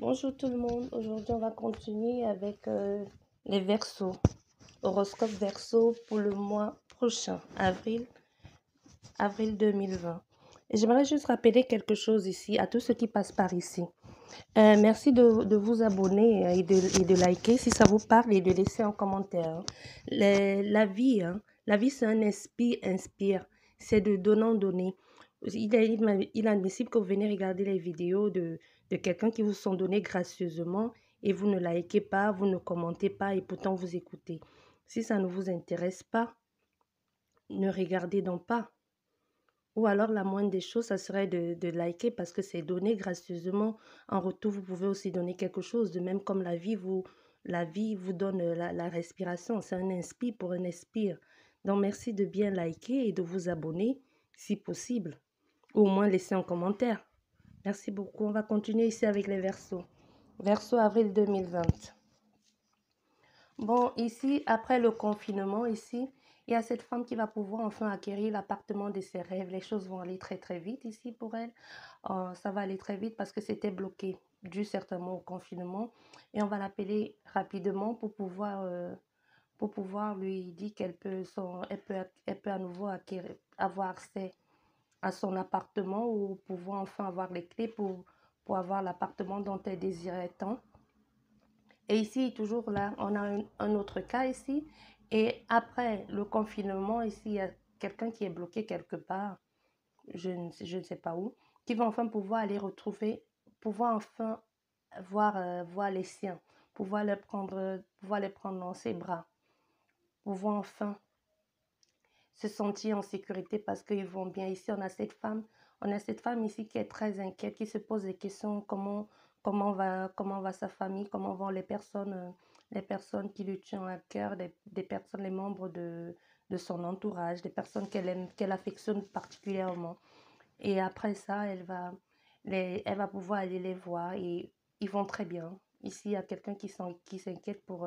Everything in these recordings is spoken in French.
Bonjour tout le monde, aujourd'hui on va continuer avec les Verseaux, horoscope Verseau pour le mois prochain, avril 2020. Et j'aimerais juste rappeler quelque chose ici à tous ceux qui passent par ici. Merci de vous abonner et de liker si ça vous parle et de laisser un commentaire. La vie c'est un inspire, c'est de donnant-donner. Il est inadmissible que vous venez regarder les vidéos de quelqu'un qui vous sont données gracieusement et vous ne likez pas, vous ne commentez pas et pourtant vous écoutez. Si ça ne vous intéresse pas, ne regardez donc pas. Ou alors la moindre des choses, ça serait de liker parce que c'est donné gracieusement. En retour, vous pouvez aussi donner quelque chose. De même comme la vie vous donne la respiration. C'est un inspire pour un expire. Donc merci de bien liker et de vous abonner si possible. Ou au moins laisser un commentaire. Merci beaucoup. On va continuer ici avec les Verseaux. Verseau avril 2020. Bon, ici, après le confinement, ici, il y a cette femme qui va pouvoir enfin acquérir l'appartement de ses rêves. Les choses vont aller très très vite ici pour elle. Ça va aller très vite parce que c'était bloqué, dû certainement au confinement. Et on va l'appeler rapidement pour pouvoir lui dire elle peut à nouveau avoir accès à son appartement ou pouvoir enfin avoir les clés pour avoir l'appartement dont elle désirait tant. Et ici, toujours là, on a un autre cas ici. Et après le confinement, ici, il y a quelqu'un qui est bloqué quelque part, je ne sais pas où, qui va enfin pouvoir aller retrouver, pouvoir enfin voir les siens, pouvoir les prendre dans ses bras, pouvoir enfin se sentir en sécurité parce qu'ils vont bien. Ici, on a cette femme ici qui est très inquiète, qui se pose des questions, comment va sa famille, comment vont les personnes qui lui tiennent à cœur, des personnes, les membres de son entourage, des personnes qu'elle aime, qu'elle affectionne particulièrement. Et après ça, elle va pouvoir aller les voir et ils vont très bien. Ici, il y a quelqu'un qui s'inquiète pour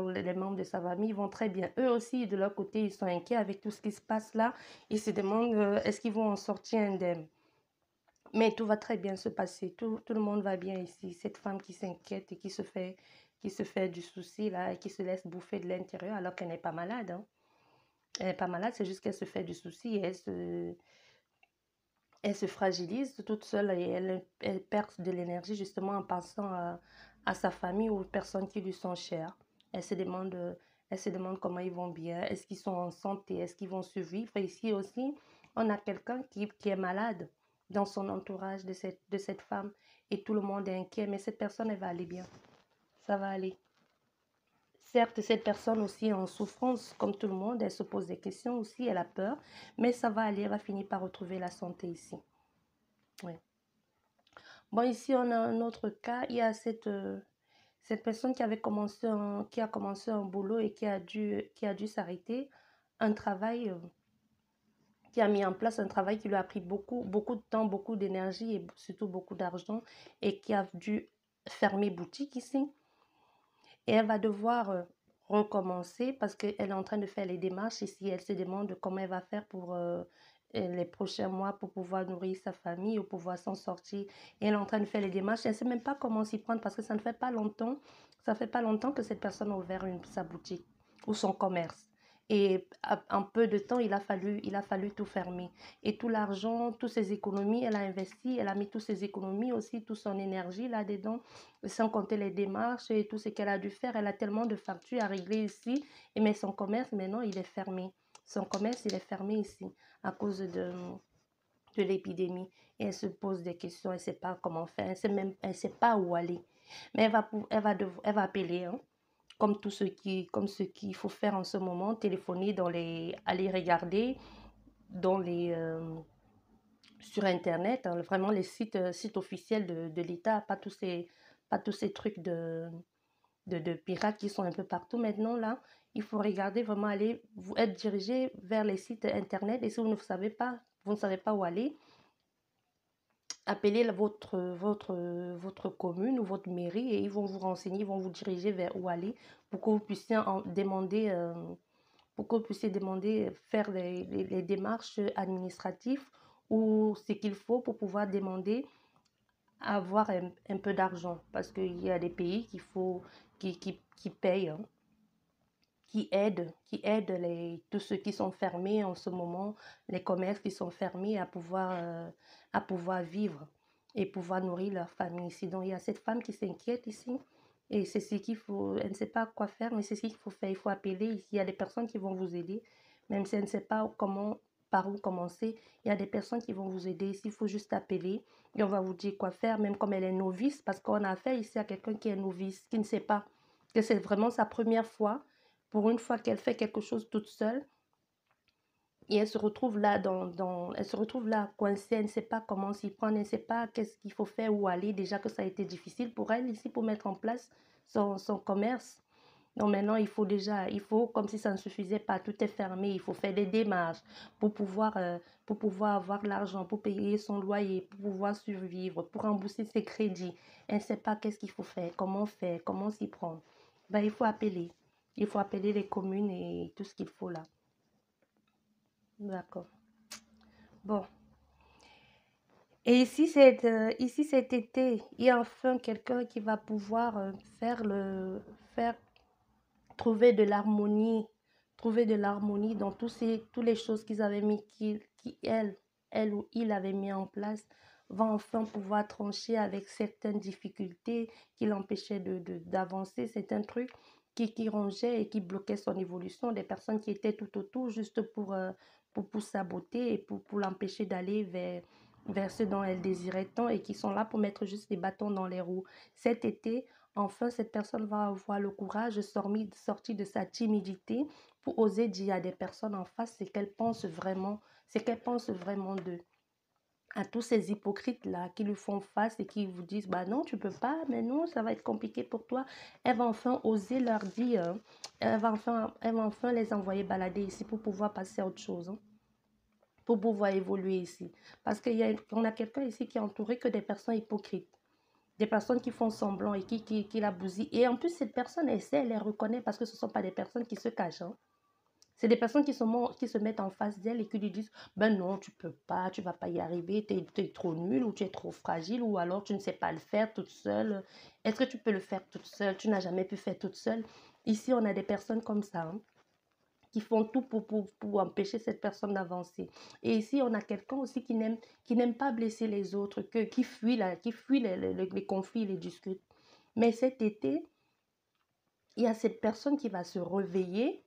les membres de sa famille, ils vont très bien. Eux aussi, de leur côté, ils sont inquiets avec tout ce qui se passe là. Ils se demandent est-ce qu'ils vont en sortir indemnes. Mais tout va très bien se passer. Tout le monde va bien ici. Cette femme qui s'inquiète et qui se fait du souci là et qui se laisse bouffer de l'intérieur alors qu'elle n'est pas malade. Hein. Elle n'est pas malade, c'est juste qu'elle se fait du souci et elle se fragilise toute seule et elle perd de l'énergie justement en pensant à sa famille ou aux personnes qui lui sont chères. Elle se demande, euh, elle se demande comment ils vont bien, est-ce qu'ils sont en santé, est-ce qu'ils vont survivre. Et ici aussi, on a quelqu'un qui est malade dans son entourage de cette femme et tout le monde est inquiet, mais cette personne, elle va aller bien. Ça va aller. Certes, cette personne aussi est en souffrance, comme tout le monde, elle se pose des questions aussi, elle a peur, mais ça va aller, elle va finir par retrouver la santé ici. Oui. Bon, ici, on a un autre cas. Il y a cette personne qui a commencé un boulot et qui a dû s'arrêter. Un travail, qui a mis en place un travail qui lui a pris beaucoup de temps, beaucoup d'énergie et surtout beaucoup d'argent et qui a dû fermer boutique ici. Et elle va devoir recommencer parce qu'elle est en train de faire les démarches ici. Elle se demande comment elle va faire pour les prochains mois pour pouvoir nourrir sa famille ou pouvoir s'en sortir. Et elle est en train de faire les démarches. Elle ne sait même pas comment s'y prendre parce que ça ne fait pas longtemps. Ça fait pas longtemps que cette personne a ouvert sa boutique ou son commerce. Et en peu de temps, il a fallu tout fermer. Et tout l'argent, toutes ses économies, elle a investi, elle a mis toutes ses économies aussi, toute son énergie là-dedans, sans compter les démarches et tout ce qu'elle a dû faire. Elle a tellement de factures à régler ici. Mais son commerce, maintenant, il est fermé. Son commerce, il est fermé ici à cause de l'épidémie. Et elle se pose des questions, elle ne sait pas comment faire, elle sait pas où aller. Mais elle va appeler, hein, comme ce qu'il faut faire en ce moment, téléphoner aller regarder dans sur Internet, hein, vraiment les sites officiels de l'État, pas tous ces trucs de pirates qui sont un peu partout maintenant là. Il faut regarder vraiment vous être dirigé vers les sites Internet et si vous ne savez pas où aller, appelez votre commune ou votre mairie et ils vont vous renseigner, ils vont vous diriger vers où aller pour que vous puissiez faire les démarches administratives ou ce qu'il faut pour pouvoir demander avoir un peu d'argent parce qu'il y a des pays qui payent, hein, qui aident tous ceux qui sont fermés en ce moment, les commerces qui sont fermés à pouvoir vivre et pouvoir nourrir leur famille ici. Donc, il y a cette femme qui s'inquiète ici et c'est ce qu'il faut, elle ne sait pas quoi faire, mais c'est ce qu'il faut faire. Il faut appeler. Il y a des personnes qui vont vous aider, même si elle ne sait pas par où commencer. Il y a des personnes qui vont vous aider ici. Il faut juste appeler et on va vous dire quoi faire, même comme elle est novice, parce qu'on a affaire ici à quelqu'un qui est novice, qui ne sait pas, que c'est vraiment sa première fois. Pour une fois qu'elle fait quelque chose toute seule, et elle se retrouve là elle se retrouve là coincée, elle ne sait pas comment s'y prendre, elle ne sait pas qu'est-ce qu'il faut faire, où aller, déjà que ça a été difficile pour elle ici pour mettre en place son commerce. Donc maintenant, il faut, comme si ça ne suffisait pas, tout est fermé, il faut faire des démarches pour pouvoir avoir l'argent, pour payer son loyer, pour pouvoir survivre, pour rembourser ses crédits. Elle ne sait pas qu'est-ce qu'il faut faire, comment s'y prendre. Ben, il faut appeler. Il faut appeler les communes et tout ce qu'il faut là. D'accord. Bon. Et ici cet été, il y a enfin quelqu'un qui va pouvoir faire trouver de l'harmonie, trouver de l'harmonie dans toutes les choses qu'ils avaient mis, elle ou il avait mis en place, va enfin pouvoir trancher avec certaines difficultés qui l'empêchaient d'avancer. C'est un truc qui rongeait et qui bloquait son évolution, des personnes qui étaient tout autour juste pour saboter et pour l'empêcher d'aller vers ce dont elle désirait tant et qui sont là pour mettre juste des bâtons dans les roues. Cet été, enfin, cette personne va avoir le courage de sortir de sa timidité pour oser dire à des personnes en face ce qu'elle pense vraiment d'eux. À tous ces hypocrites-là qui lui font face et qui vous disent, bah non, tu peux pas, mais non, ça va être compliqué pour toi. Elle va enfin oser leur dire, elle va enfin les envoyer balader ici pour pouvoir passer à autre chose, hein, pour pouvoir évoluer ici. Parce qu'on a quelqu'un ici qui est entouré que des personnes hypocrites. Des personnes qui font semblant et qui la bousillent. Et en plus, cette personne, elle les reconnaît parce que ce ne sont pas des personnes qui se cachent, hein. C'est des personnes qui se mettent en face d'elle et qui lui disent, ben non, tu peux pas, tu vas pas y arriver, tu es trop nul ou tu es trop fragile ou alors tu ne sais pas le faire toute seule. Est-ce que tu peux le faire toute seule? Tu n'as jamais pu faire toute seule. Ici, on a des personnes comme ça, hein, qui font tout pour empêcher cette personne d'avancer. Et ici, on a quelqu'un aussi qui n'aime pas blesser les autres, qui fuit les conflits, les disputes. Mais cet été, il y a cette personne qui va se réveiller,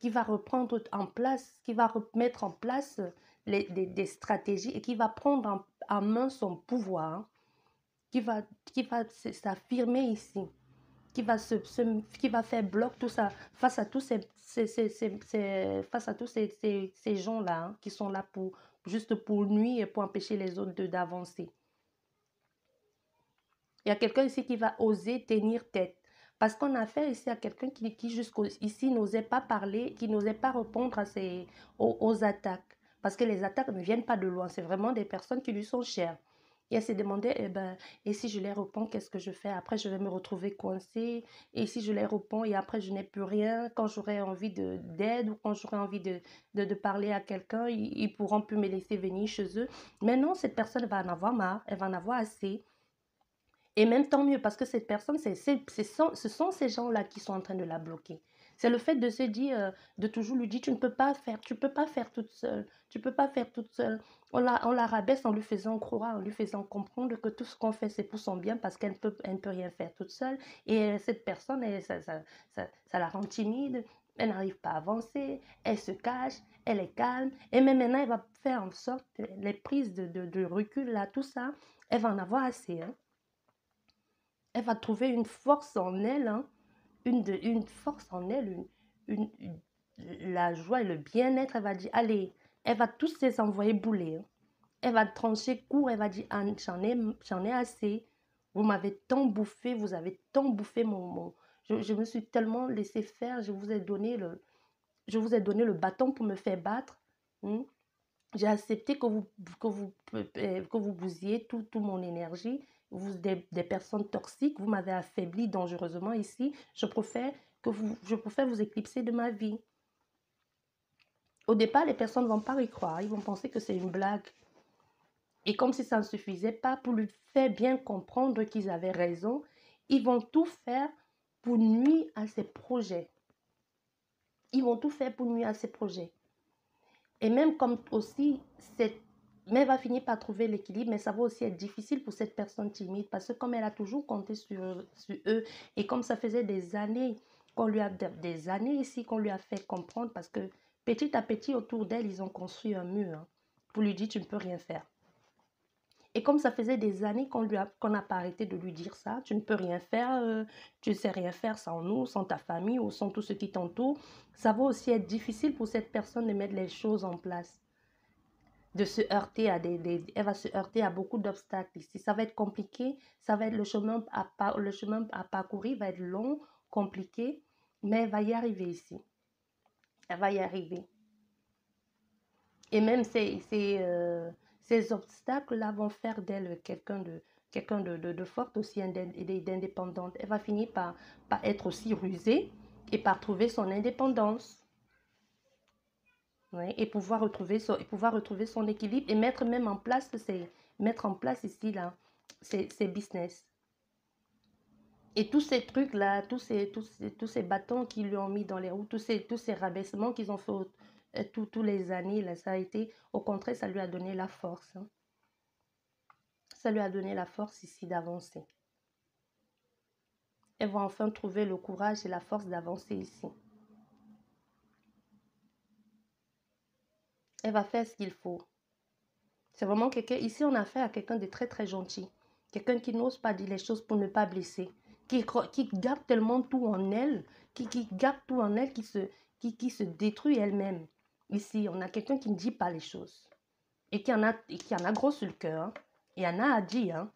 qui va reprendre en place, qui va remettre en place des stratégies et qui va prendre en main son pouvoir, hein, qui va s'affirmer ici, qui va faire bloc tout ça face à tous face à tous ces gens-là, hein, qui sont là juste pour nuire et pour empêcher les autres d'avancer. Il y a quelqu'un ici qui va oser tenir tête. Parce qu'on a affaire ici à quelqu'un qui jusqu'ici n'osait pas parler, qui n'osait pas répondre aux attaques. Parce que les attaques ne viennent pas de loin, c'est vraiment des personnes qui lui sont chères. Et elle s'est demandé, eh ben, et si je les réponds, qu'est-ce que je fais? Après, je vais me retrouver coincée. Et si je les réponds et après, je n'ai plus rien, quand j'aurai envie d'aide ou quand j'aurai envie de parler à quelqu'un, ils pourront plus me laisser venir chez eux. Mais non, cette personne va en avoir marre, elle va en avoir assez. Et même tant mieux, parce que cette personne, ce sont ces gens-là qui sont en train de la bloquer. C'est le fait de se dire, de toujours lui dire, tu ne peux pas faire, tu ne peux pas faire toute seule, tu ne peux pas faire toute seule. On la rabaisse en lui faisant croire, en lui faisant comprendre que tout ce qu'on fait, c'est pour son bien, parce elle ne peut rien faire toute seule. Et cette personne, ça la rend timide, elle n'arrive pas à avancer, elle se cache, elle est calme. Et même maintenant, elle va faire en sorte, les prises de recul, là, tout ça, elle va en avoir assez, hein. Elle va trouver une force en elle, hein, une force en elle, la joie et le bien-être. Elle va dire, allez, elle va tous les envoyer bouler, hein. Elle va trancher court, elle va dire, ah, j'en ai assez. Vous m'avez tant bouffé, vous avez tant bouffé je me suis tellement laissé faire, je vous ai donné le bâton pour me faire battre, hein. J'ai accepté que vous bousillez tout mon énergie. Vous, des personnes toxiques, vous m'avez affaibli dangereusement ici. Je préfère vous éclipser de ma vie. Au départ, les personnes ne vont pas y croire. Ils vont penser que c'est une blague. Et comme si ça ne suffisait pas, pour lui faire bien comprendre qu'ils avaient raison, ils vont tout faire pour nuire à ses projets. Ils vont tout faire pour nuire à ses projets. Et même comme aussi, mais elle va finir par trouver l'équilibre, mais ça va aussi être difficile pour cette personne timide parce que comme elle a toujours compté sur eux et comme ça faisait des années ici qu'on lui a fait comprendre parce que petit à petit autour d'elle, ils ont construit un mur pour lui dire tu ne peux rien faire. Et comme ça faisait des années qu'on n'a pas arrêté de lui dire ça, tu ne peux rien faire, tu ne sais rien faire sans nous, sans ta famille ou sans tout ce qui t'entoure, ça va aussi être difficile pour cette personne de mettre les choses en place, de se heurter à elle va se heurter à beaucoup d'obstacles ici. Ça va être compliqué, ça va être le chemin à parcourir va être long, compliqué, mais elle va y arriver ici. Elle va y arriver. Et même ces obstacles-là vont faire d'elle quelqu'un de forte aussi et d'indépendante. Elle va finir par être aussi rusée et par trouver son indépendance. Ouais, et pouvoir retrouver son équilibre et mettre même en place ici là ses business. Et tous ces trucs-là, tous ces bâtons qu'ils lui ont mis dans les roues, tous ces rabaissements qu'ils ont fait tous les années, là, ça a été, au contraire, ça lui a donné la force. Ça lui a donné la force ici d'avancer. Elle va enfin trouver le courage et la force d'avancer ici. Elle va faire ce qu'il faut. C'est vraiment quelqu'un, ici on a affaire à quelqu'un de très très gentil. Quelqu'un qui n'ose pas dire les choses pour ne pas blesser. Qui garde tellement tout en elle, qui garde tout en elle, qui se détruit elle-même. Ici, on a quelqu'un qui ne dit pas les choses. Et qui en a gros sur le cœur. Il y en a à dire. Hein.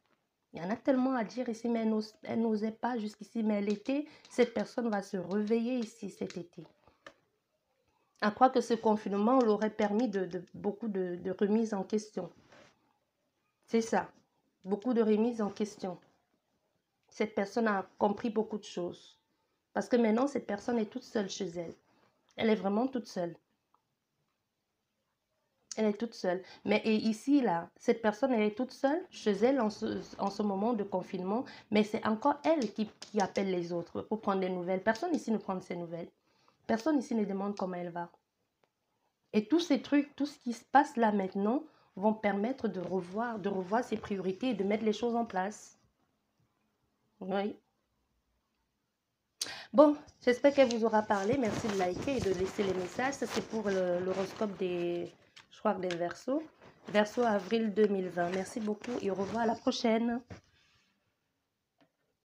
Il y en a tellement à dire ici, mais elle n'osait pas jusqu'ici. Mais l'été, cette personne va se réveiller ici cet été. À croire que ce confinement l'aurait permis beaucoup de remises en question. C'est ça. Beaucoup de remises en question. Cette personne a compris beaucoup de choses. Parce que maintenant, cette personne est toute seule chez elle. Elle est vraiment toute seule. Elle est toute seule. Mais et ici, là, cette personne, elle est toute seule chez elle en ce moment de confinement. Mais c'est encore elle qui appelle les autres pour prendre des nouvelles. Personne ici ne prend ses nouvelles. Personne ici ne demande comment elle va. Et tous ces trucs, tout ce qui se passe là maintenant, vont permettre de revoir ses priorités et de mettre les choses en place. Oui. Bon, j'espère qu'elle vous aura parlé. Merci de liker et de laisser les messages. Ça, c'est pour l'horoscope je crois que des Verseaux. Verseau avril 2020. Merci beaucoup et au revoir à la prochaine.